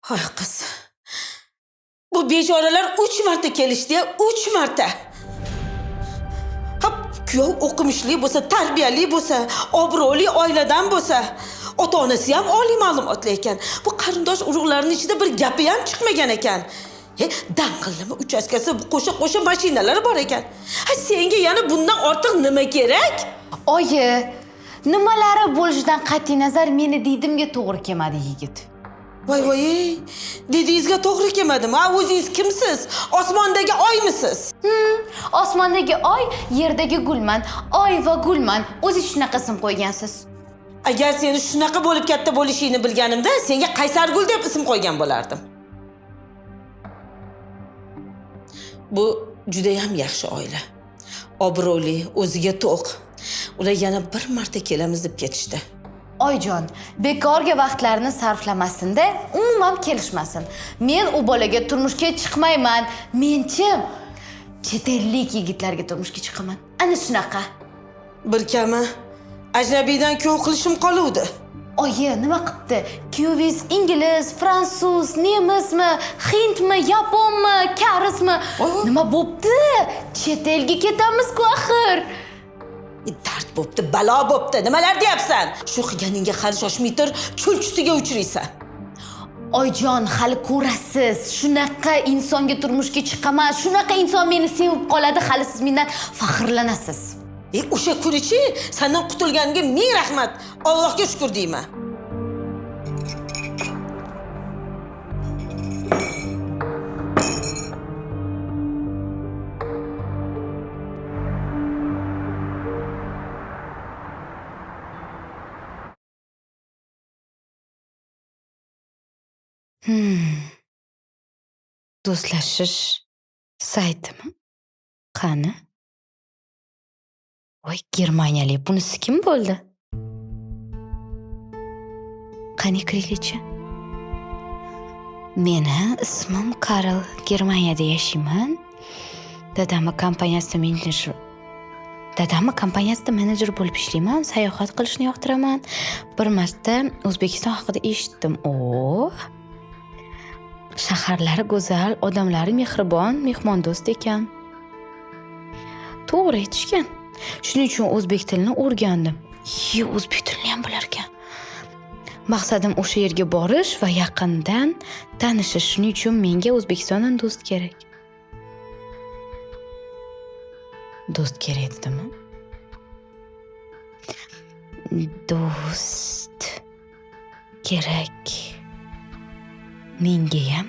Hoy qiz. Bu bechoralar 3 marta kelishdi-ya, 3 marta. Ha, kuyov o'qimishli bo'lsa, tarbiyali bo'lsa, obro'li oiladan bo'lsa, ota-onasi ham oliy ma'lumotli ekan. Bu qarindosh urug'larning ichida bir gapi ham chiqmagan ekan. Dang'illama uchastkasi qo'sha mashinalari bor ekan. Ha, senga yana bundan ortiq nima kerak? Oyi, nimalari bo'lishidan qat'iy nazar meni diydimga to'g'ri kelmadi yigit. Voy, dedingizga to'g'ri kelmadimi? Ha, o'zingiz kimsiz? Osmondagi oymisiz? Osmondagi oy, yerdagi gulman. Oy va gulman. O'zingiz shunaqa ism qo'ygansiz. Agar seni shunaqa bo'lib katta bo'lishingni bilganimda, senga Qaysargul deb ism qo'ygan bo'lardim. Bu juda ham yaxshi oila. Obro'li, o'ziga to'q. Ular yana bir marta kelamiz deb ketishdi. Oyjon, bekorga vaqtlarini sarflamasin-da, umuman kelishmasin. Men u bolaga turmushga chiqmayman. Men-chi chet ellik yigitlarga turmushga chiqaman. Ana shunaqa. Bir kami ajnabiydan kuyov qilishim qoluvdi. Oyi, nima qilibdi? Kuyovingiz ingliz, fransuz, nemismi, hindmi, yaponmi, karismi? Nima bo'pti? Chet elga ketamiz-ku axir. Dard bo'pti, balo bo'pti. Nimalar deyapsan? Shu qilganingga hali shoshmay tur, cho'lchutiga uchraysan. Oyjon, hali ko'rasiz. Shunaqa insonga turmushga chiqaman. Shunaqa inson meni sevib qoladi, hali siz mendan faxrlanasiz. O'sha kunichi sendan qutulganiga ming rahmat. Allohga shukr deyman. Do'stlashish saytimi? Qani? Voy, Germaniyalik bunisi kim bo'ldi? Qani kirilichi? Meni ismim Karl, Germaniyada yashayman. Dadamning kompaniyasida menejer bo'lib ishlayman. Sayohat qilishni yoqtiraman. Bir marta O'zbekiston haqida eshitdim. Shaharlari go'zal, odamlari mehribon, mehmondo'st ekan. To'g'ri aytishgan. Shuning uchun o'zbek tilini o'rgandim. O'zbek tilini ham bilar ekan. Maqsadim o'sha yerga borish va yaqindan tanishish. Shuning uchun menga O'zbekistondan do'st kerak. Do'st kerak dedimi? Do'st kerak. Menga ham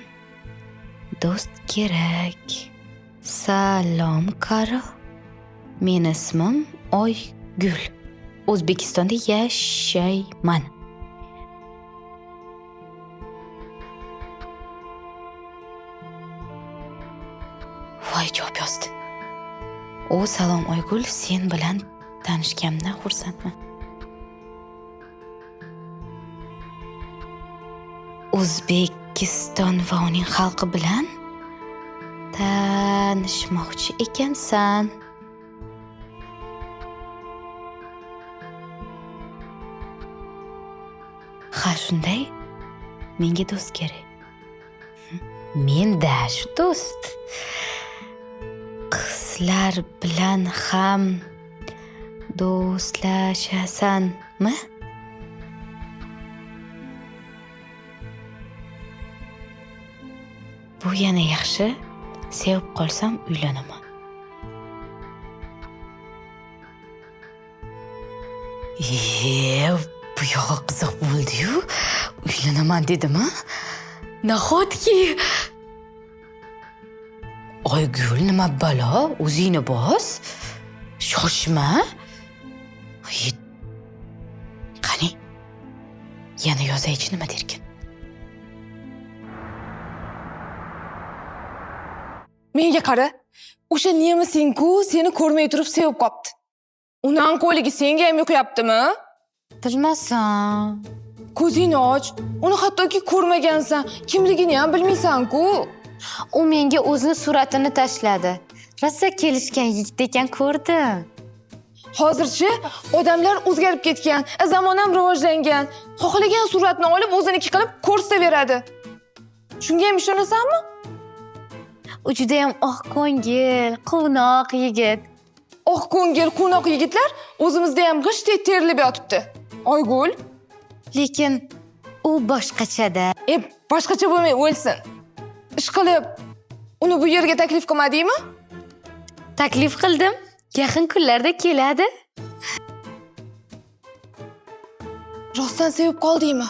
do'st kerak. Salom, Karl. Meni ismim Oygul. O'zbekistonda yashayman. Voy, javob yozdi. Salom Oygul, sen bilan tanishganimdan xursandman. O'zbekiston va uning xalqi bilan tanishmoqchi ekansan. Ha, shunday. Menga do'st kerak. Menda shu do'st. Qizlar bilan ham do'stlashasanmi? Bu yana yaxshi. Sevib qolsam uylanaman. Bu yo'q qiziq bo'ldi-yu. Uylanaman dedimi? Nahotki? Oygul, nima balo? O'zingni bos. Shoshma. Qani? Yana yozaychi nima derkin? Menga qara. O'sha nemising-ku seni ko'rmay turib sevib qopti. Uning qo'ligi senga ham yo'qyaptimi? Bilmasam. Ko'zingni och. Uni hattoki ko'rmagansan, kimligini ham bilmaysan-ku. U menga o'zini suratini tashladi. Rosa kelishgan yigit ekan, ko'rdim. Hozirchi odamlar o'zgarib ketgan, zamon ham rivojlangan. Xohlagan suratni olib o'ziniki qilib ko'rsataveradi. Shunga ham ishonasanmi? U juda ham oq ko'ngil, quvnoq yigit. Oq ko'ngil, quvnoq yigitlar o'zimizda ham g'ishtdek terilib yotibdi. Oygul, Lekin u boshqachada. boshqacha bo'lmay o'lsin. Ish qilib, uni bu yerga taklif qilmadingmi? Taklif qildim. Yaqin kunlarda keladi. Rostdan sevib qoldingmi?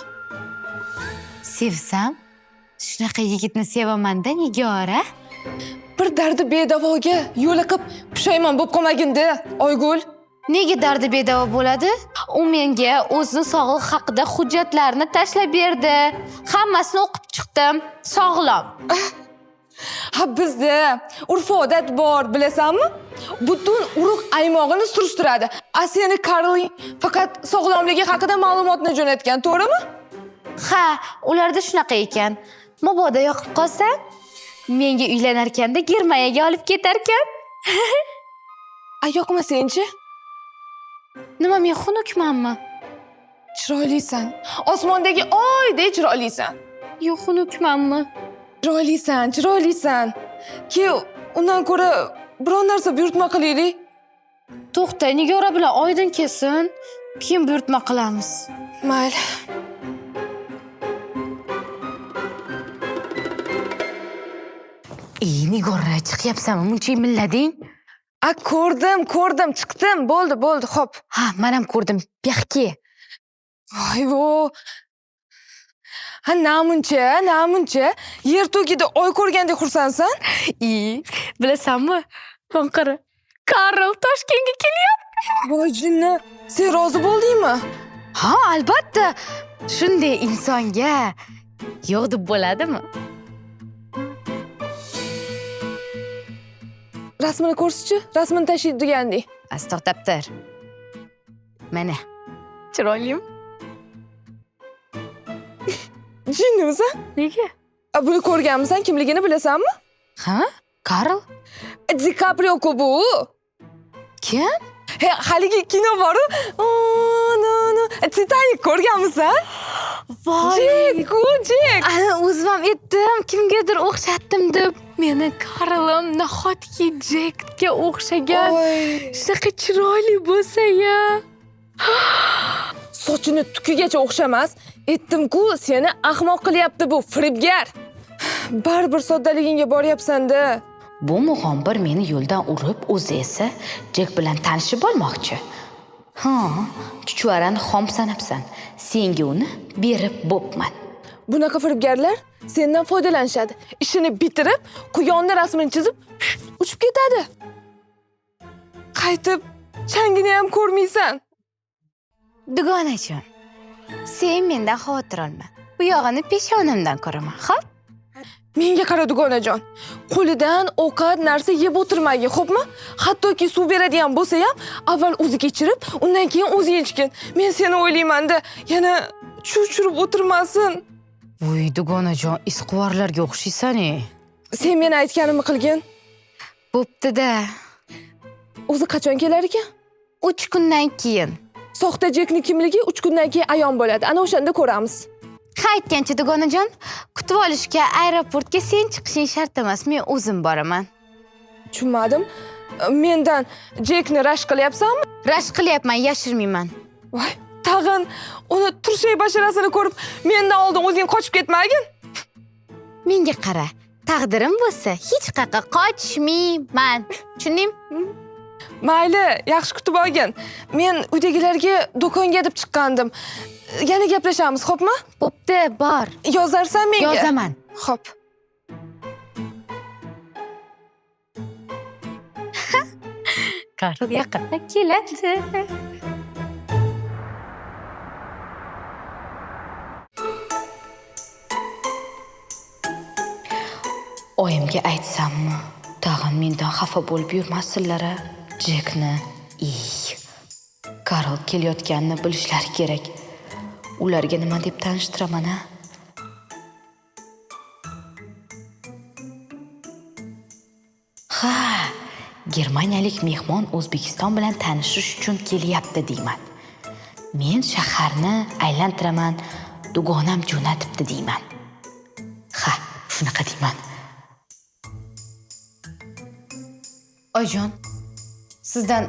Sevsam, shunaqa yigitni sevaman-da, Nigora. Bir dardi bedavoga yo'liqib pushaymon bo'lib qolmagin-da, Oygul. Nega dardi bedavo bo'ladi? U menga o'zining sog'lig'i haqida hujjatlarni tashlab berdi. Hammasini o'qib chiqdim. Sog'lom. Ha, bizda urf-odat bor, bilasanmi? Butun urug' aymog'ini surishtiradi. Seni Karling faqat sog'lomligi haqida ma'lumotni jo'natgan, to'g'rimi? Ha, ularda shunaqa ekan. Mabodo yoqib qolsa, menga uylanarkanda Germaniyaga olib ketarkan. Yoqmasang-chi? Nima, men xunukmanmi? Chiroylisan. Osmondagi oydek chiroylisan. Yo'q, xunukmanmi? Chiroylisan. Ke, undan ko'ra biror narsa buyurtma qilaylik. To'xta, Nigora bilan oydin kelsin. Keyin buyurtma qilamiz. Mayli. Nigora, chiqyapsanmi? Muncha millading? Ko'rdim, chiqdim. Bo'ldi, xo'p. Ha, men ham ko'rdim. Yaxki. Voy-vo. Ha, namuncha. Yer to'kida oy ko'rgandek xursandsan? Bilasanmi? Qonqara. Karl Toshkentga kelyapti. Voy jinni, sen rozi bo'ldingmi? Ha, albatta. Shunday insonga yo'q deb bo'ladimi? Rasmini ko'rsichi? Rasmini tashiydi degandek. To'xtab. Mana. Chiroylimi? Jinnimisan? Nega? Buni ko'rganmisan, kimligini bilasanmi? Ha? Karl? Di Kaprio-ku bu. Kim? Haligi kino bor-ku. Titanic ko'rganmisan? Voy! Jack. O'zim ham aytdim, kimgadir o'xshatdim deb. Meni Karlim nahotki Jackga o'xshagan. Shunaqa chiroyli bo'lsa-ya. Sochini tukigacha o'xshamas. Aytdim-ku, seni ahmoq qilyapti bu firibgar. Baribir soddaligingga boryapsan-da. Bu mug'ombir meni yo'ldan urib, o'zi esa Jack bilan tanishib olmoqchi. Ha, chuchvarani xom sanabsan. Senga uni berib bo'pman. Bunaqa firibgarlar sendan foydalanishadi. Ishini bitirib, quyonni rasmini chizib, uchib ketadi. Qaytib changini ham ko'rmaysan. Dugonachim, sen mendan xavotir olma. Bu yog'ini peshonamdan ko'raman, xo'p? Menga qara dugonajon. Qo'lidan ovqat narsa yeb o'tirmagin, xo'pmi? Hattoki suv beradigan bo'lsa ham, avval o'zi kechirib, undan keyin o'zi ichgin. Men seni o'ylayman-da, yana chuchurib o'tirmasin. Voy, dugonajon, isquvorlarga o'xshaysan-e. Sen meni aytganimni qilgin. Bo'pti-da. O'zi qachon kelar ekan? 3 kundan keyin. Soxta Jackning kimligi 3 kundan keyin ayon bo'ladi. Ana o'shanda ko'ramiz. Qaytgancha dugonajon, kutib olishga aeroportga sen chiqishing shart emas, men o'zim boraman. Tushunmadim. Mendan Jackni rashk qilyapsanmi? Rashk qilyapman, yashirmayman. Voy, tag'in uni turshak basharasini ko'rib, mendan oldin o'zing qochib ketmagin. Menga qara, taqdirim bo'lsa, hech qayerga qochmayman. Tushundingmi? Mayli, yaxshi kutib olgin. Men uydagilarga do'konga deb chiqqandim. Yana gaplashamiz, xo'pmi? Bo'pti, bor. Yozarsan menga? Yozaman. Xo'p. Karl yaqinda keladi. Oyimga aytsammi, tag'in mendan xafa bo'lib yurmasinlar. Jackni, Karl kelayotganini bilishlari kerak. Ularga nima deb tanishtiraman-a? Ha, germaniyalik mehmon O'zbekiston bilan tanishish uchun kelyapti deyman. Men shaharni aylantiraman, dugonam jo'natibdi deyman. Ha, Shunaqa deyman. Oyjon, sizdan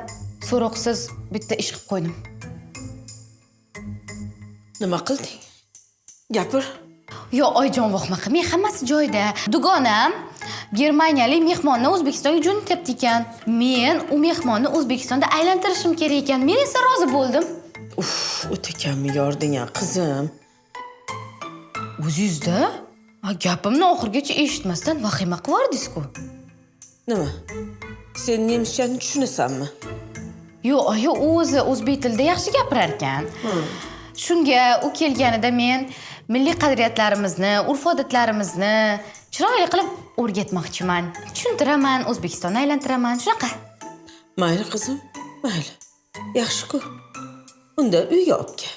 so'roqsiz bitta ish qilib qo'ydim. Nima qilding? Gapir. Yo, oyijon vahma qilmang, hammasi joyida. Dugonam Germaniyalik mehmonni O'zbekistonga jo'natyapti ekan. Men u mehmonni O'zbekistonda aylantirishim kerak ekan. Men esa rozi bo'ldim. Uf, o'ta kammi yording-a, qizim. O'zingizda gapimni oxirigacha eshitmasdan vahima qilibdingiz-ku. Nima? Sen nemchani tushunasanmi? Yo, oyi o'zi o'zbek tilida yaxshi gapirar ekan. Shunga u kelganida men milliy qadriyatlarimizni, urf-odatlarimizni chiroyli qilib o'rgatmoqchiman. Tushuntiraman, O'zbekistonni aylantiraman, shunaqa. Mayli qizim, mayli. Yaxshi-ku. Unda uyga olib kel.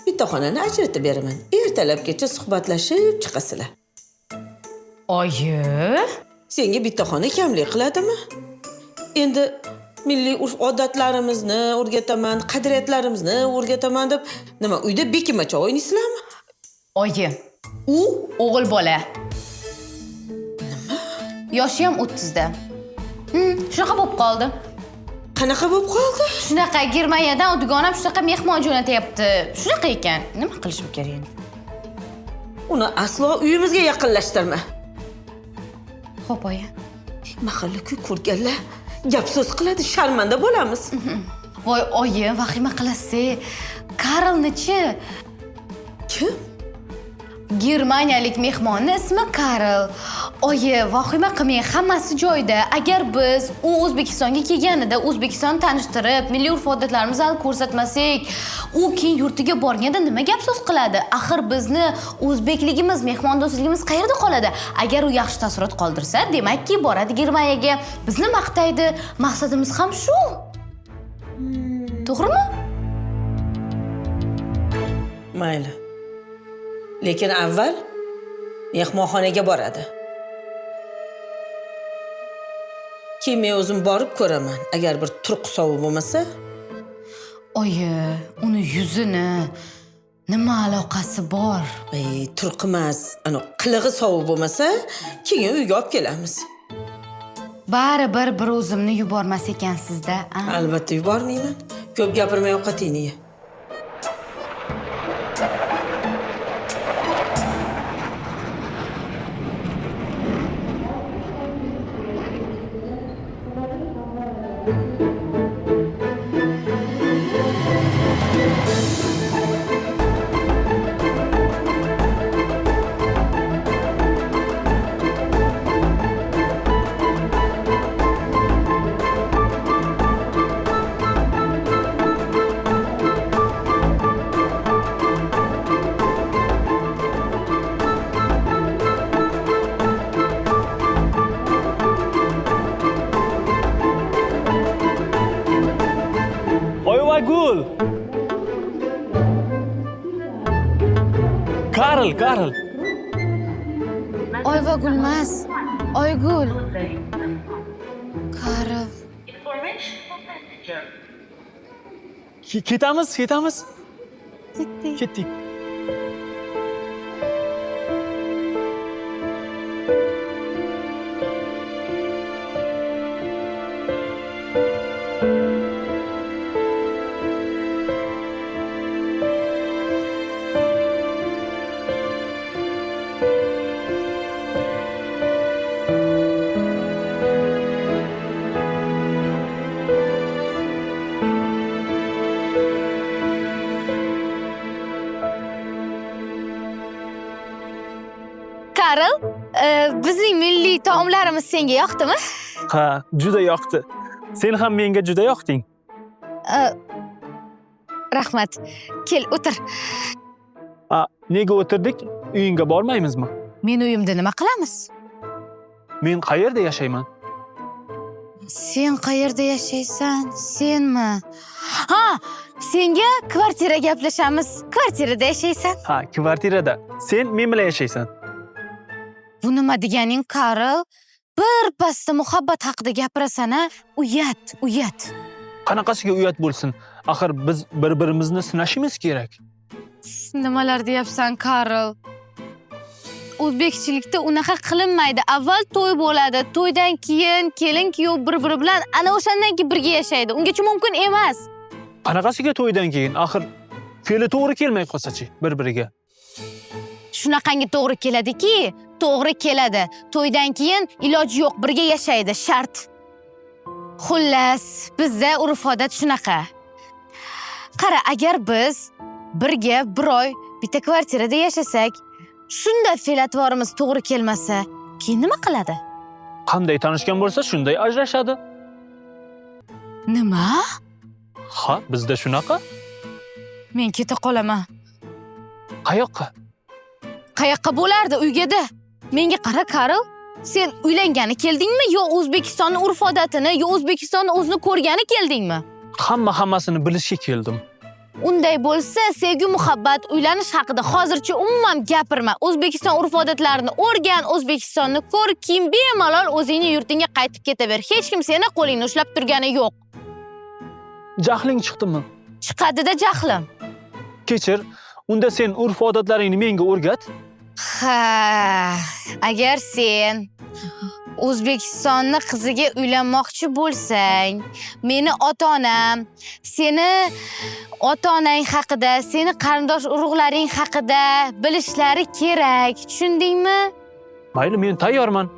Bitta xonani ajratib beraman. Ertalabgacha suhbatlashib chiqasizlar. Oyi, Senga bitta xona kamlik qiladimi? Endi milliy urf-odatlarimizni o'rgataman, qadriyatlarimizni o'rgataman deb nima uyda bekimacha o'ynaysizlarmi? oyi, u o'g'il bola. Nima? Yoshi ham 30 da. Shunaqa bo'lib qoldi. Qanaqa bo'lib qoldi? Shunaqa Germaniyadan dugonam shunaqa mehmon jo'natyapti. Shunaqa ekan. Nima qilishim kerak endi? Uni aslo uyimizga yaqinlashtirma. Xo'p, oyi. Mahalla-ku ko'rganlar gap so'z qiladi, sharmanda bo'lamiz. Voy, oyi, vahima qilasiz. Karlni-chi? Kim? Germaniyalik mehmonni ismi Karl. Oyi, vahima qilmang, hammasi joyida. Agar biz u O'zbekistonga kelganida O'zbekistonni tanishtirib, milliy urf-odatlarimizni ko'rsatmasak, u keyin yurtiga borganda nima gap so'z qiladi? Axir bizni o'zbekligimiz, mehmondo'stligimiz qayerda qoladi? Agar u yaxshi taassurot qoldirsa, demakki boradi Germaniyaga, bizni maqtaydi. Maqsadimiz ham shu. To'g'rimi? Mayli. Lekin avval mehmonxonaga boradi. Keyin men o'zim borib ko'raman. Agar bir turq sovuq bo'lmasa, Oyi, uni yuzini nima aloqasi bor? turq emas, ana qilig'i sovuq bo'lmasa, keyin uyga olib kelamiz. Baribir bir o'zimni yubormas ekansizda. Albatta yubormayman. Ko'p gapirmay ovqatingni ye. Gul. Karl. Oyva Gulmas. Oygul. Karl. Ketamiz. Ketdik. Karl, bizning milliy taomlarimiz senga yoqdimi? Ha, juda yoqdi. Sen ham menga juda yoqding. Rahmat. Kel, o'tir. Nega o'tirdik? Uyingga bormaymizmi? Men uyimda nima qilamiz? Men qayerda yashayman? Sen qayerda yashaysan? Senmi? Ha, senga kvartira gaplashamiz. Kvartirada yashaysan. Ha, kvartirada. Sen men bilan yashaysan. Bu nima deganing, Karl? Bir pasda muhabbat haqida gapirasan-a? Uyat. Qanaqasiga uyat bo'lsin? Axir biz bir-birimizni sinashimiz kerak. Nimalar deyapsan, Karl? o'zbekchilikda unaqa qilinmaydi. Avval to'y bo'ladi, to'ydan keyin kelin kuyov bir-biri bilan ana o'shandan keyin birga yashaydi. Ungacha mumkin emas. Qanaqasiga to'ydan keyin? Axir fe'li to'g'ri kelmay qolsa-chi bir-biriga. Shunaqangi to'g'ri keladiki, to'g'ri keladi. To'ydan keyin iloji yo'q, birga yashaydi, shart. Xullas, bizda urf-odat shunaqa. Qara, agar biz birga bir oy bitta kvartirada yashasak, shunda fe'l-atvorimiz to'g'ri kelmasa, keyin nima qiladi? Qanday tanishgan bo'lsa, shunday ajrashadi. Nima? Ha, bizda shunaqa. Men keta qolaman. Qayoqqa? Qayoqqa bo'lardi uygada? Menga qara, Karl. Sen uylangani keldingmi yo O'zbekistonning urf-odatini yo O'zbekistonni o'zini ko'rgani keldingmi? Hammasini bilishga keldim. Unday bo'lsa, sevgi, muhabbat, uylanish haqida hozircha umuman gapirma. O'zbekiston urf-odatlarini o'rgan, O'zbekistonni ko'r, keyin bemalol o'zingning yurtingga qaytib ketaver. Hech kim seni qo'lingni ushlab turgani yo'q. Jahling chiqdimi? Chiqadi-da jahlim. Kechir, unda sen urf-odatlaringni menga o'rgat. Ha, agar sen O'zbekistonning qiziga uylanmoqchi bo'lsang, meni ota-onam, seni ota-onang haqida, seni qarindosh urug'laring haqida bilishlari kerak. Tushundingmi? Mayli, men tayyorman.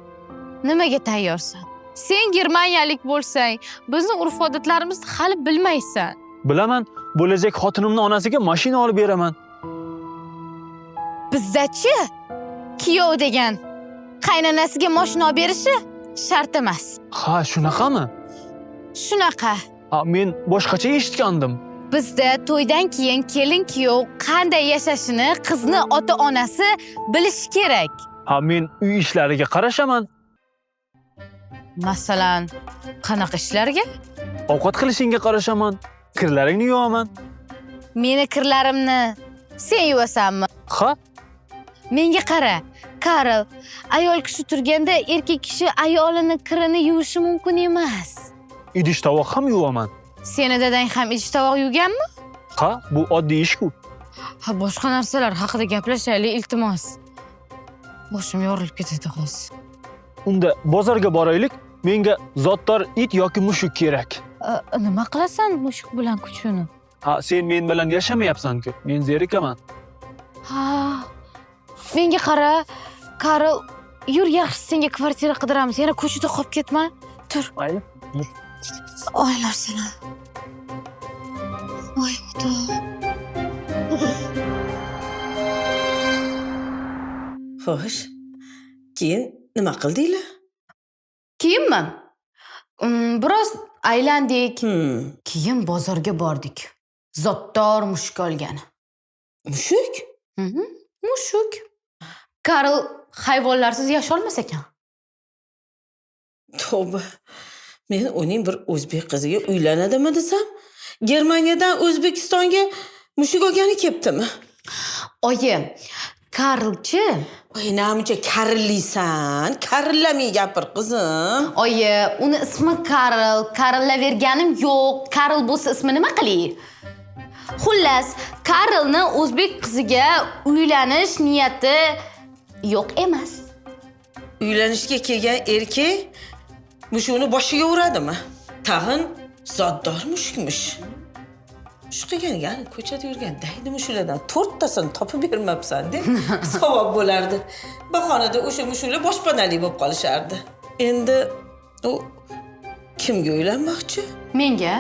Nimaga tayyorsan? Sen germaniyalik bo'lsang, bizning urf-odatlarimizni hali bilmaysan. Bilaman, bo'lajak xotinimning onasiga mashina olib beraman. Bizdachi kuyov degan qaynonasiga mashina olib berishi shart emas. Ha, shunaqami? Shunaqa. Ha, men boshqacha eshitgandim. Bizda to'ydan keyin kelin kuyov qanday yashashini qizni ota-onasi bilishi kerak. Ha, men uy ishlariga qarashaman. Masalan, qanaqa ishlarga? Ovqat qilishingga qarashaman. Kirlaringni yuvaman. Meni kirlarimni sen yuvasanmi? Ha? Menga qara, Karl. Ayol kishi turganda erkak kishi ayolini kirini yuvishi mumkin emas. Idish tovoq ham yuvaman. Seni dadang ham idish tovoq yuvganmi? Ha, bu oddiy ish-ku. Ha, boshqa narsalar haqida gaplashaylik, iltimos. Boshim yorilib ketadi hozir. Unda bozorga boraylik. Menga zotdor it yoki mushuk kerak. Nima qilasan mushuk bilan kuchuni? Ha, sen men bilan yashamayapsan-ku. Men zerikaman. Ha. Menga qara, Karl, yur, yaxshi senga kvartira qidiramiz. Yana ko'chada qolib ketma. Tur. Mayli. Oylar seni. Voy xudo. Xo'sh. Keyin nima qildinglar? Kiyimmi? Biroz aylandik. Keyin bozorga bordik. Zotdor mushuk olgan. Mushuk? Mushuk. Karl hayvonlarsiz yasholmas ekan. Tavba. Men uning bir o'zbek qiziga uylanadimi desam, Germaniyadan O'zbekistonga mushuk olgani kelibdimi? Oyi, Karlchi? Voy, namcha karillisan. Karillamay gapir, qizim. Oyi, uni ismi Karl. Karillaverganim yo'q. Karl bo'lsa ismi nima qilay? Xullas, Karlni o'zbek qiziga uylanish niyati yo'q emas. Uylanishga kelgan erkak mushukni boshiga uradimi? Tag'in zotdor mushukmish. Shuqiganiga ko'chada yurgan daydi mushuklardan 4 tasini topib bermabsan deb savob bo'lardi. Bahonada o'sha mushuklar boshpanalik bo'lib qolishardi. Endi u kimga uylanmoqchi? Menga?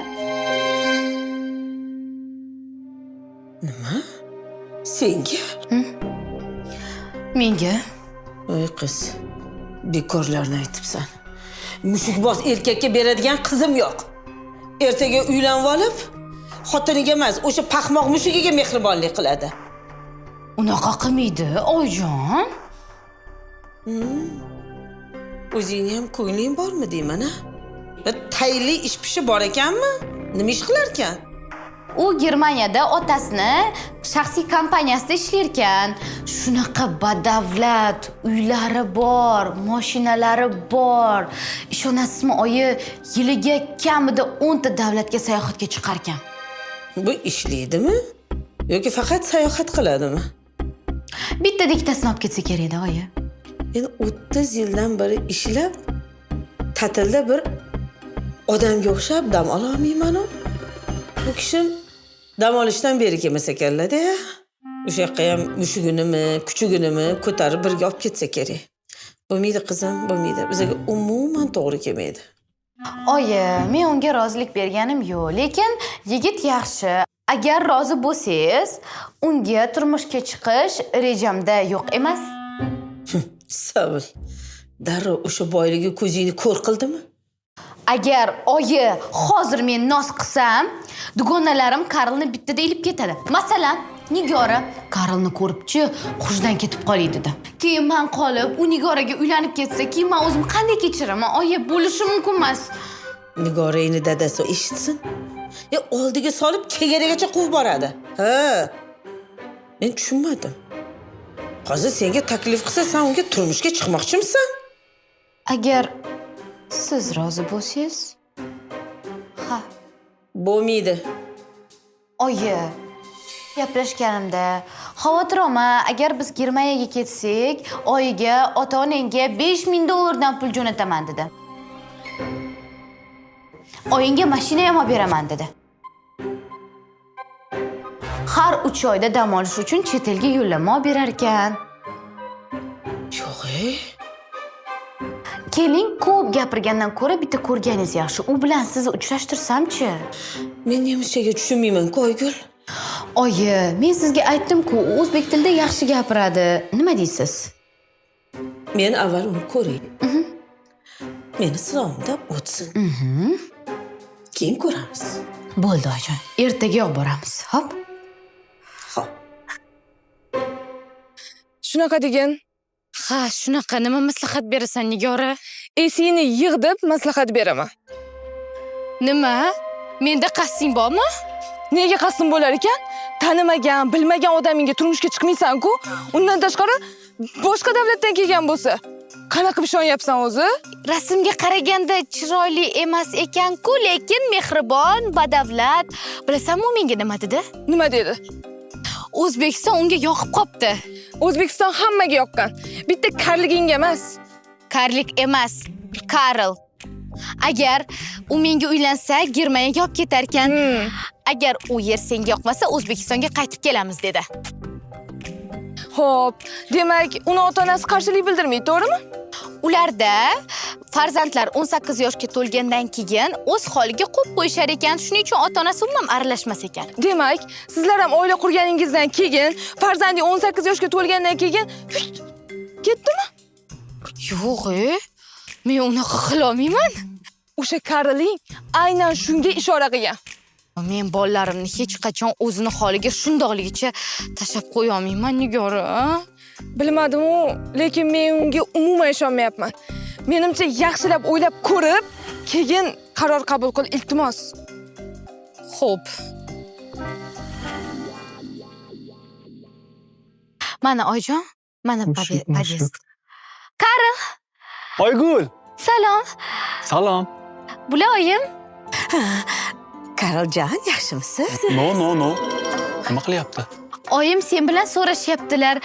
Nima? Senga? Menga? Voy qiz, bekorlarni aytibsan. Mushukboz erkakka beradigan qizim yo'q. Ertaga uylanib olib, xotiniga emas, o'sha paxmoq mushugiga mehribonlik qiladi. Unaqa qilmaydi, oyijon. O'zingni ham ko'ngling bormi deyman-a? Bir tayinli ish pishi bor ekanmi? Nima ish qilar ekan? U Germaniyada otasini shaxsiy kompaniyasida ishlar ekan. Shunaqa badavlat, uylari bor, mashinalari bor. Ishonasizmi, oyi, yiliga kamida 10 ta davlatga sayohatga chiqar ekan. Bu ishlaydimi? Yoki faqat sayohat qiladimi? Bittada ikkitasini olib ketsa kerak edi, oyi. Men 30 yildan beri ishlab, ta'tilda bir odamga o'xshab dam ololmayman-ku. Bu kishi dam olishdan beri kelmasa ekanlar-da. O'sha yoqqa ham mushugunimi, kuchugunimi ko'tarib birga olib ketsa kerak. Bo'lmaydi qizim, bo'lmaydi. Bizga umuman to'g'ri kelmaydi. Oyi, men unga rozilik berganim yo'q, lekin yigit yaxshi. Agar rozi bo'lsangiz, unga turmushga chiqish rejamda yo'q emas. Savil. Darrov o'sha boyligi ko'zingni ko'r qildimi? Agar oyi hozir men noz qilsam, dugonalarim Karlni bittada ilib ketadi. Masalan, Nigora Karlni ko'ribchi, hushidan ketib qolay dedi. Keyin men qolib, u Nigoraga uylanib ketsa, keyin men o'zim qanday kechiraman? Oyi, bo'lishi mumkin emas. Nigorangni dadasi eshitsin. Oldiga solib chegaragacha quvib boradi. Ha. Men tushunmadim. Hozir senga taklif qilsa, sen unga turmushga chiqmoqchimisan? Agar siz rozi bo'lsangiz, ha. Bo'lmaydi. Oyi, gaplashganimda, xavotir olma, agar biz Germaniyaga ketsak, oyiga ota-onangga $5000 pul jo'nataman dedi. Oyinga mashina ham olib beraman dedi. Har 3 oyda dam olish uchun chet elga yo'llanma olib berar ekan. Yo'q. Keling, ko'p gapirgandan ko'ra bitta ko'rganingiz yaxshi. U bilan sizni uchrashtirsam-chi? Men nemischaga tushunmayman-ku, Oygul. Oyi, men sizga aytdim-ku, u o'zbek tilida yaxshi gapiradi. Nima deysiz? Men avval uni ko'ray. Meni sinovimda o'tsin. Keyin ko'ramiz. Bo'ldi, oyijon. Ertaga olib boramiz. Hop. Xo'p. Shunaqa degin. Ha, shunaqa. Nima maslahat berasan, Nigora? Esingni yig' deb maslahat beraman. Nima? Menda qasding bormi? Nega qasdim bo'lar ekan? Tanimagan, bilmagan odamingga turmushga chiqmaysan-ku. Undan tashqari boshqa davlatdan kelgan bo'lsa, qanaqa ishonyapsan o'zi? Rasmga qaraganda chiroyli emas ekan-ku, lekin mehribon, badavlat. Bilasanmi, u menga nima dedi? Nima dedi? O'zbekiston unga yoqib qopti. O'zbekiston hammaga yoqqan. Bitta karligingga emas. Karlik emas, Karl. Agar u menga uylansa, Germaniyaga olib ketar ekan. Agar u yer senga yoqmasa, O'zbekistonga qaytib kelamiz dedi. Xo'p, demak, uni ota-onasi qarshilik bildirmaydi, to'g'rimi? Ularda farzandlar 18 yoshga to'lgandan keyin o'z holiga qo'yib qo'yishar ekan. Shuning uchun ota-onasi umuman aralashmas ekan. Demak, sizlar ham oila qurganingizdan keyin, farzandi 18 yoshga to'lgandan keyin ketdimi? Yo'q, men unaqa qila olmayman. O'sha Karling aynan shunga ishora qilgan. Men bolalarimni hech qachon o'zini holiga shundoqligicha tashab qo'ya olmayman, Nigora. Bilmadim-u, lekin men unga umuman ishonmayapman. Menimcha yaxshilab o'ylab ko'rib, keyin qaror qabul qil, iltimos. Xo'p. Mana oyijon, mana podest. Karl, Oygul. salom. Salom. Bular oyim. Karoljon, yaxshimisiz? No. Nima qilyapti? Oyim sen bilan so'rashyaptilar.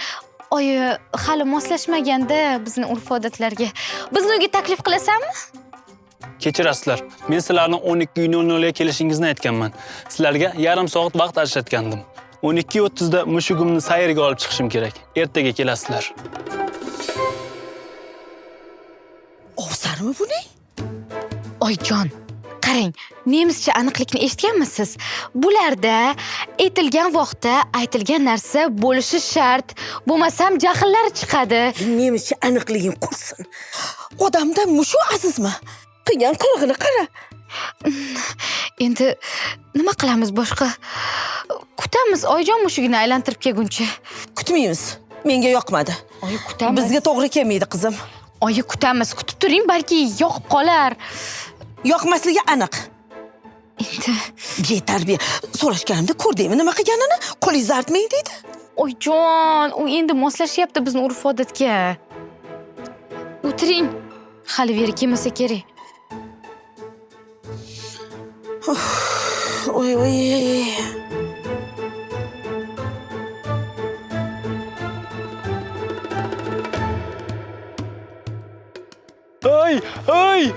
Oyi, hali moslashmaganda bizni urf-odatlarga. Bizni uyga taklif qilasanmi? Kechirasizlar. Men sizlarning 12:00 ga kelishingizni aytganman. Sizlarga yarim soat vaqt ajratgandim. 12:30 da mushugimni sayrga olib chiqishim kerak. Ertaga kelasizlar. Ovsarmi buni? Oyjon, qarang, nemischa aniqlikni eshitganmisiz? Bularda aytilgan vaqtda aytilgan narsa bo'lishi shart. Bo'lmasam jahllari chiqadi. Nemischa aniqliging qursin. Odamda mushu azizmi? Qilgan qilg'ini qara. Endi nima qilamiz boshqa? Kutamiz, oyjon mushugini aylantirib kelguncha. Kutmaymiz. Menga yoqmadi. Oyi, kutamiz. Bizga to'g'ri kelmaydi, qizim. Oyi, kutamiz, kutib turing, balki yoqib qolar. Yoqmasligi aniq. Endi Betarbiya. So'rashganimda ko'rdingmi nima qilganini? Qo'lingiz artmang deydi. oyjon, u endi moslashyapti bizni urf-odatga. O'tiring. Hali veri kelmasa kerak. Oy. Hey, hey!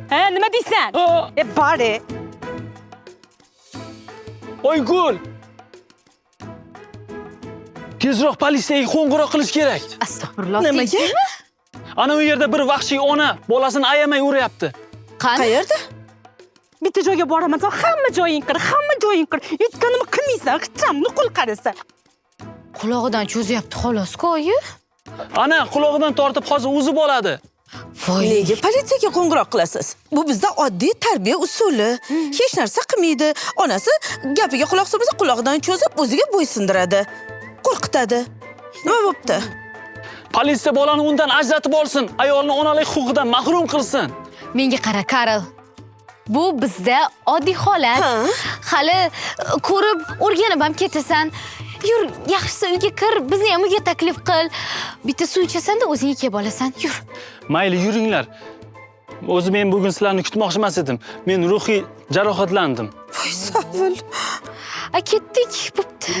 Ha, nima deysan? Ha, Bari. Oygul! Tezroq politsiyaga qo'ng'iroq qilish kerak. Astag'firulloh. Nimaga? Ana u yerda bir vahshiy ona bolasini ayamay uryapti. Qani? Qayerda? Bitta joyga boraman, hamma joying qir, hamma joying qir. Yutganimni qilmaysan, qicham, nuqul qarasa. Qulog'idan cho'zyapti xolos-ku, oyi. Ana qulog'idan tortib hozir uzib oladi. Voy. Nega politsiyaga qo'ng'iroq qilasiz? Bu bizda oddiy tarbiya usuli. Hech narsa qilmaydi. Onasi gapiga quloq solmasa qulog'idan cho'zib o'ziga bo'ysundiradi. Qo'rqitadi. Nima bo'pti? Politsiya bolani undan ajratib olsin, ayolni onalik huquqidan mahrum qilsin. Menga qara, Karl. Bu bizda oddiy holat. Ha? Hali ko'rib, o'rganib ham ketasan. Yur, yaxshisi uyga kir, bizni ham uyga taklif qil. Bitta suv ichasan-da o'zing kelib olasan. Yur. Mayli, yuringlar. O'zi men bugun sizlarni kutmoqchi emas edim. Men ruhiy jarohatlandim. Voy savil. Ketdik, bo'pti.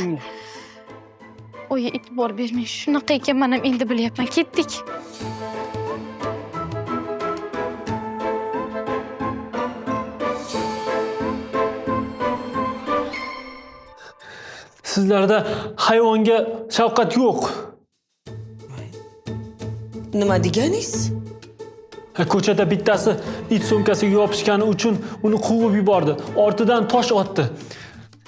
Oyi, e'tibor bermang. Shunaqa ekan, men ham endi bilyapman. Ketdik. Sizlarda hayvonga shafqat yo'q. Nima deganingiz? Ko'chada bittasi it sumkasiga yopishgani uchun uni quvib yubordi. Ortidan tosh otdi.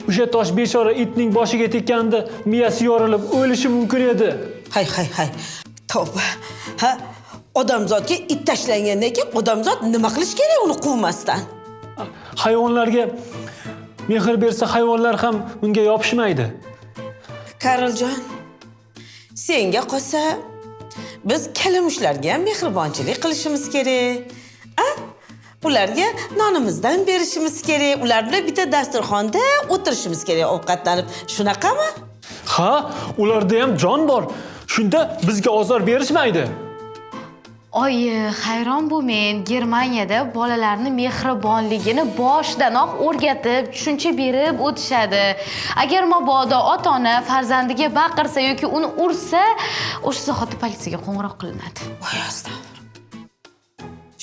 O'sha tosh bechora itning boshiga tekkanida miyasi yorilib o'lishi mumkin edi. Hay. Tavba. Ha, odamzodga it tashlangandan keyin odamzod nima qilish kerak uni quvmasdan? Hayvonlarga mehr bersa hayvonlar ham unga yopishmaydi. Karoljon, senga qolsa biz kalamushlarga ham mehribonchilik qilishimiz kerak. A? Ularga nonimizdan berishimiz kerak. Ular bilan bitta dasturxonda o'tirishimiz kerak ovqatlanib. Shunaqami? Ha, ularda ham jon bor. Shunda bizga ozor berishmaydi. Oyi, hayron bo'lmang. Germaniyada bolalarni mehribonligini boshdanoq o'rgatib, tushuncha berib o'tishadi. Agar mabodo ota-ona farzandiga baqirsa yoki uni ursa, o'sha zahoti politsiyaga qo'ng'iroq qilinadi. Voy astag'fir.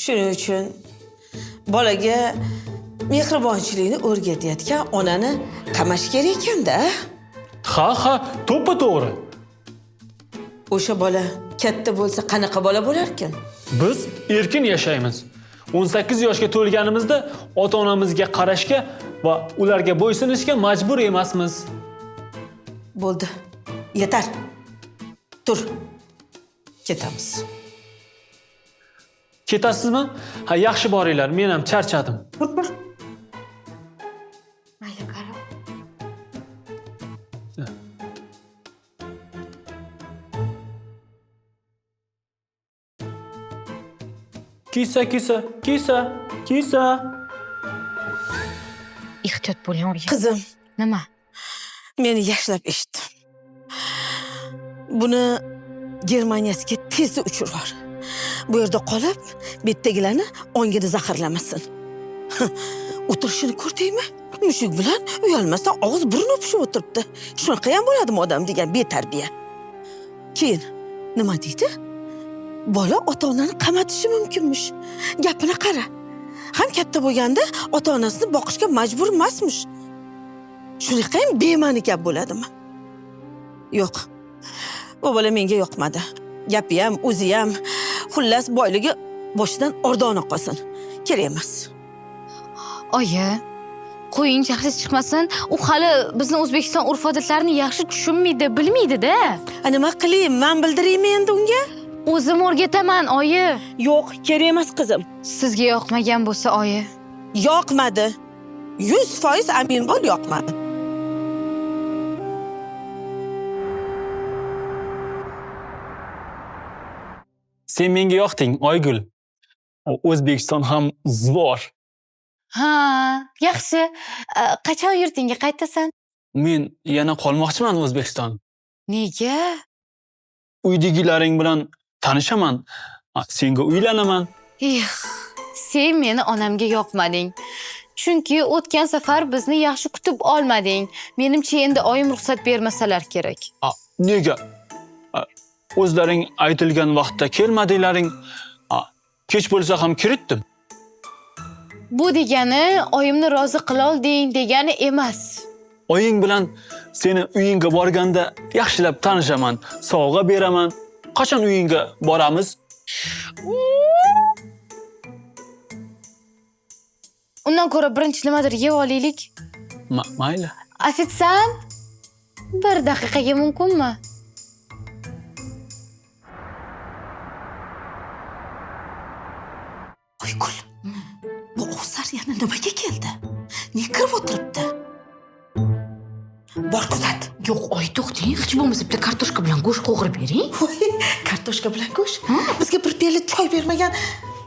Shuning uchun bolaga mehribonchilikni o'rgatayotgan onani qamash kerak ekanda. Ha, to'ppa-to'g'ri. O'sha bola katta bo'lsa qanaqa bola bo'lar ekan? Biz erkin yashaymiz. 18 yoshga to'lganimizda ota-onamizga qarashga va ularga bo'ysunishga majbur emasmiz. Bo'ldi. Yetar. Tur. Ketamiz. Ketasizmi? Ha, yaxshi boringlar. Men ham charchadim. Tur. Mayli, qarab. Kisa. Ehtiyot bo'ling, o'rgan. Qizim, Nima? meni yaxshilab eshit. Buni Germaniyasiga tezda uchirvor. Bu yerda qolib, betdagilarni ongini zaharlamasin. O'tirishini ko'rdingmi? Mushuk bilan uyalmasdan og'iz burun o'pishib o'tiribdi. Shunaqa ham bo'ladimi odam degan betarbiya. Keyin nima deydi? Bola ota-onani qamatishi mumkinmish. Gapini qara. Ham katta bo'lganda ota-onasini boqishga majbur emasmish. Shunaqa ham bema'ni gap bo'ladimi? Yo'q. Bu bola menga yoqmadi. Gapi ham, o'zi ham, xullas boyligi boshidan ordona qolsin. Kerak emas. Oyi, qo'ying jahli chiqmasin. U hali bizni O'zbekiston urf-odatlarini yaxshi tushunmaydi, bilmaydi-da. Nima qilayim? Men bildiraymi endi unga? O'zim o'rgataman, oyi. Yo'q, kerak emas qizim. Sizga yoqmagan bo'lsa, oyi. Yoqmadi. 100% amin bo'l, yoqmadi. Sen menga yoqding, Oygul. O'zbekiston ham zvor. Ha, yaxshi. Qachon yurtingga qaytasan? Men yana qolmoqchiman O'zbekiston. Nega? Uydagilaring bilan tanishaman. Senga uylanaman. Sen meni onamga yoqmading. Chunki o'tgan safar bizni yaxshi kutib olmading. Menimcha endi oyim ruxsat bermasalar kerak. Nega? O'zlaring aytilgan vaqtda kelmadinglaring. Kech bo'lsa ham kiritdim. Bu degani oyimni rozi qila olding degani emas. Oying bilan seni uyingga borganda yaxshilab tanishaman, sovg'a beraman. Qachon uyingga boramiz? Undan ko'ra birinchi nimadir yeb olaylik. Mayli. Ofitsiant, 1 daqiqaga mumkinmi? Oygul, bu Ovsar yana nimaga keldi? Ne kirib o'tiribdi? Bor kuzat. Yo'q, oy to'xting, hech bo'lmasa bitta kartoshka bilan go'sht qovurib bering. Voy, kartoshka bilan go'sht? Bizga bir piyola choy bermagan.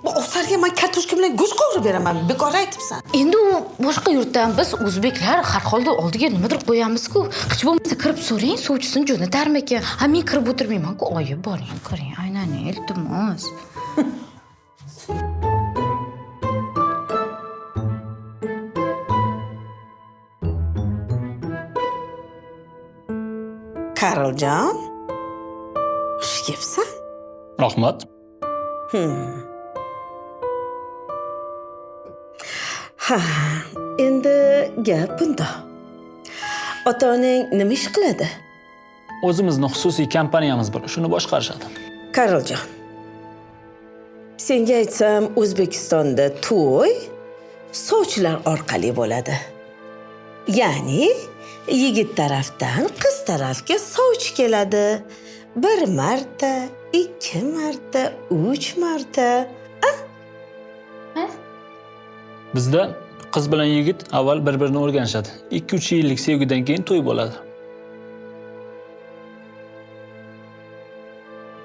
Bu Ovsarga men kartoshka bilan go'sht qovurib beraman. Bekor aytibsan. Endi u boshqa yurtdan, biz o'zbeklar har holda oldiga nimadir qo'yamiz-ku. Hech bo'lmasa kirib so'rang, sovchisini jo'natarmikan. Ha, men kirib o'tirmayman-ku, oyi, boring, ko'ring. Aynan, iltimos. Karoljon, xush kelibsan. Rahmat. Ha, endi gap bunda. Ota-onang nima ish qiladi? O'zimizning xususiy kompaniyamiz bor, shuni boshqarishadi. Karoljon, senga aytsam, O'zbekistonda to'y sovchilar orqali bo'ladi. Ya'ni yigit tarafdan qiz tarafga sovchi keladi. 1 marta, 2 marta, 3 marta. Bizda qiz bilan yigit avval bir-birini o'rganishadi. 2-3 yillik sevgidan keyin to'y bo'ladi.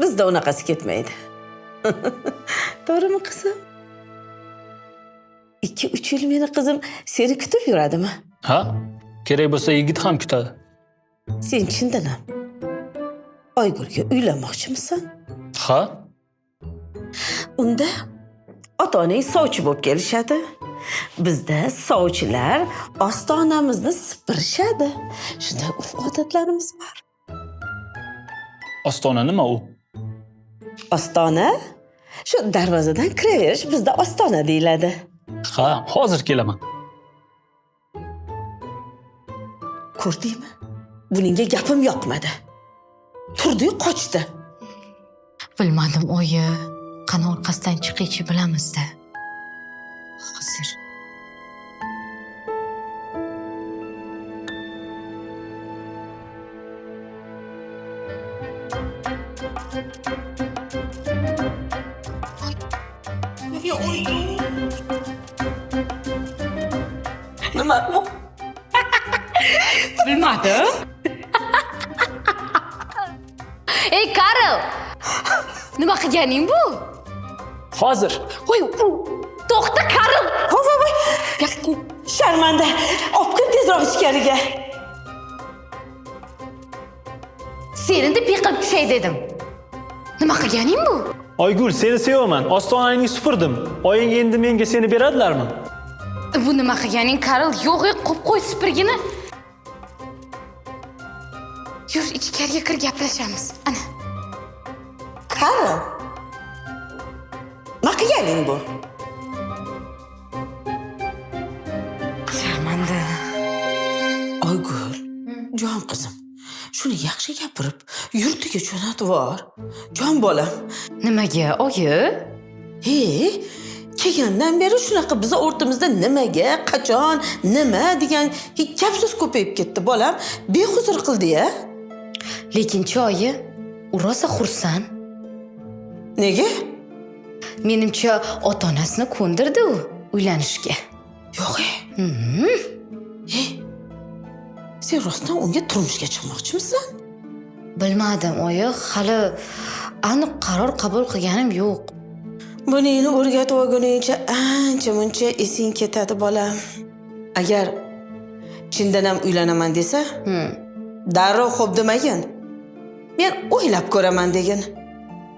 Bizda unaqasi ketmaydi. To'g'rimi qizim? 2-3 yil meni qizim seni kutib yuradimi? Ha? Kerak bo'lsa yigit ham kutadi. Sen chindan ham Oygulga uylanmoqchimisan? Ha? Unda ota-onang sovchi bo'lib kelishadi. Bizda sovchilar ostonamizni sipirishadi. Shunday urf-odatlarimiz bor. Ostona nima u? Ostona shu darvozadan kiraverish bizda ostona deyiladi. Ha, hozir kelaman. Ko'rdingmi? Buningga gapim yoqmadi. Turdi, qochdi. Bilmadim, oyi. Qani orqasidan chiqishni bilamiz-da. Hozir. Nima bu? Bilmadim. Ey, Karol! Nima qilganing bu? Hozir. Voy, to'xta, Karol! Voy. Sharmanda. Olib kir tezroq ichkariga. Seni deb yiqilib tushay dedim. Nima qilganing bu? Oygul, seni sevaman. Ostonangni supurdim. Oying endi menga seni beradilarmi? Bu nima qilganing, Karol? Yo'q, qo'yib qo'y supurgini. Yur, ichkariga kir, gaplashamiz. Ana. Karol. Nima qilganing bu? Sharmanda. Oygul, jon qizim. Shuni yaxshi gapirib, yurtiga jo'natib yubor. Jon bolam. Nimaga, oyi? Kelgandan beri shunaqa biz o'rtamizda nimaga, qachon, nima degan gap so'z ko'payib ketdi, bolam. Behuzur qildi-ya. Lekin choyi, u rosa xursand. Nega? Menimcha ota-onasini ko'ndirdi u uylanishga. Yo'q. Sen rostdan unga turmushga chiqmoqchimisan? Bilmadim, oyi, hali aniq qaror qabul qilganim yo'q. Buningni o'rgatib olguningcha ancha-muncha esing ketadi, bolam. Agar chindan ham uylanaman desa, darrov xo'p demagin. Men o'ylab ko'raman degin.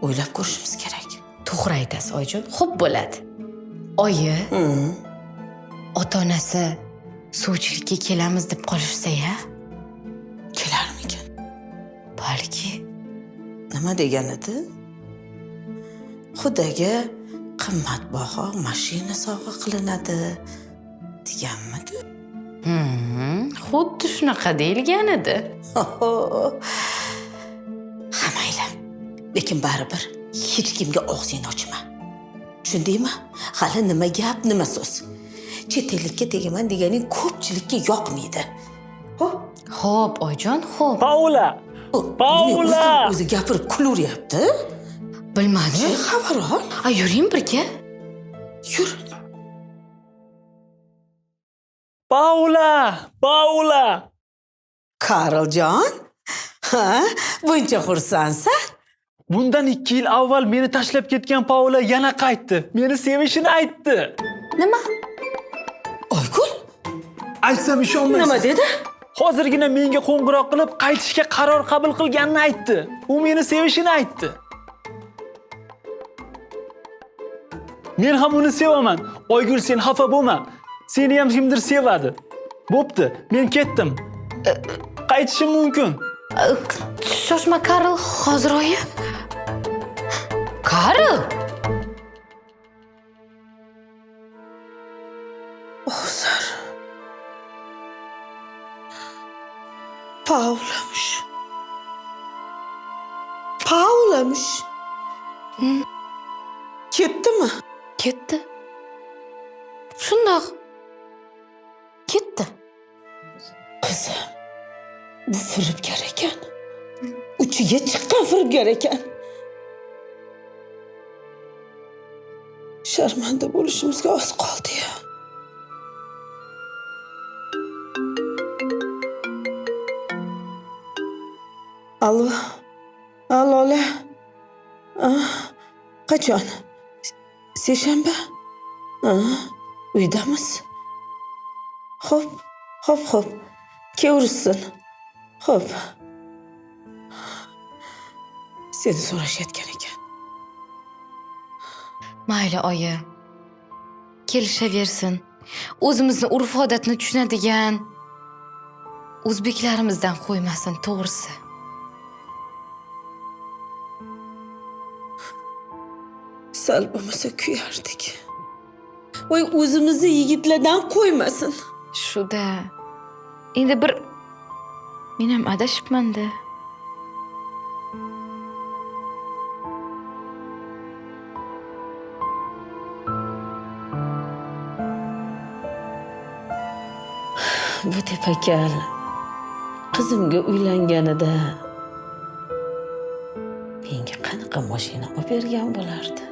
O'ylab ko'rishimiz kerak. To'g'ri aytasiz, oyijon. Xo'p bo'ladi. Oyi, ota-onasi suvchilikka kelamiz deb qolishsa-ya? Kelarmikan? Balki. Nima degan edi? Xudoga qimmatbaho mashina sovg'a qilinadi deganmidi? Xuddi shunaqa deyilgan edi. Ha mayli. Lekin baribir hech kimga og'zingni ochma. Tushundingmi? Hali nima gap, nima so'z. Chet ellikka tegaman deganing ko'pchilikka yoqmaydi. Xo'p, oyijon, xo'p. Paula! Paula! O'zi gapirib kulaveryapti. Bilmadim. Xabar ol. Yuring birga. Yur. Paula! Paula! Karoljon? Ha? Buncha xursandsan? Bundan 2 yil avval meni tashlab ketgan Paula yana qaytdi. Meni sevishini aytdi. Nima? Oygul, Aytsam ishonmaysiz. nima dedi? Hozirgina menga qo'ng'iroq qilib, qaytishga qaror qabul qilganini aytdi. U meni sevishini aytdi. Men ham uni sevaman. Oygul, sen xafa bo'lma. Seni ham kimdir sevadi. Bo'pti, men ketdim. Qaytishim mumkin. Shoshma, Karl, hozir oyi. Karl! O'zar. Paulamış. Paulamış. Ketdimi? Ketdi. Shundoq. Ketdi. Qizim, bu firibgar ekan. Uchiga chiqqan firibgar ekan. Sharmanda bo'lishimizga oz qoldi-ya. Alo. Alola. Qachon? Seshanba? Uydamiz. Xo'p. Kevrishsin. Xo'p. Seni so'rashayotgan ekan. Mayli, oyi. Kelishaversin. O'zimizni urf-odatni tushunadigan o'zbeklarimizdan qo'ymasin, to'g'risi. Sal bo'lmasa kuyardik. Voy, o'zimizni yigitlardan qo'ymasin. Shuda. Endi bir men ham adashibman-da. Bu tepakal qizimga uylanganida menga qanaqa mashina olib bergan bo'lardi?